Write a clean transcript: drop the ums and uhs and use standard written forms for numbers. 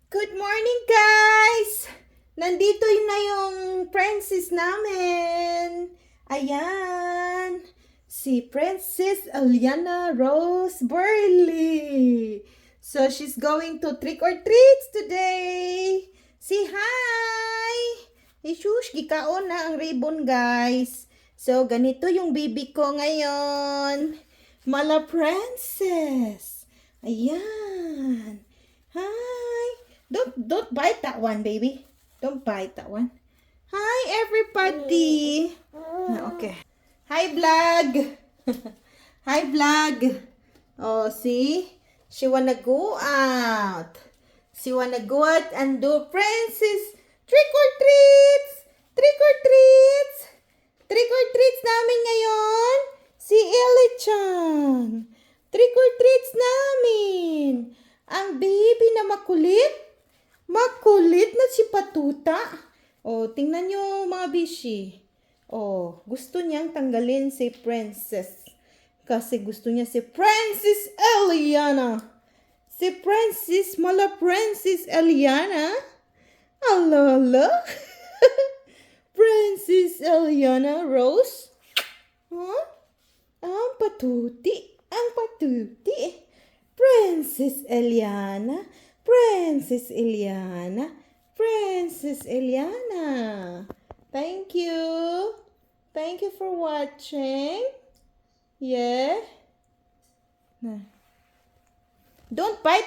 Good morning, guys! Nandito na yung princess namin. Ayan. Si Princess Eliana Rose Burley. So, she's going to trick or treats today. Say hi! Ishush, gikaon na ang ribbon, guys. So, ganito yung baby ko ngayon. Mala Princess. Ayan. Hi. Don't bite that one, baby. Don't bite that one. Hi, everybody. Okay. Hi, vlog. Hi, vlog. Oh, see? She wanna go out. She wanna go out and do Princess trick or treats. Trick or treats. Trick or treats namin ngayon. Si Ellie-chan. Trick or treats namin. Ang baby na makulit. Makulit na si Patuta. Oh, tingnan nyo mga bishi. Oh, gusto niyang tanggalin si Princess. Kasi gusto niya si Princess Eliana. Si Princess, mala Princess Eliana. Alala. Princess Eliana Rose. Huh? Ang patuti. Ang patuti. Princess Eliana. Princess Eliana. Princess Eliana. Thank you. Thank you for watching. Yeah. Don't bite.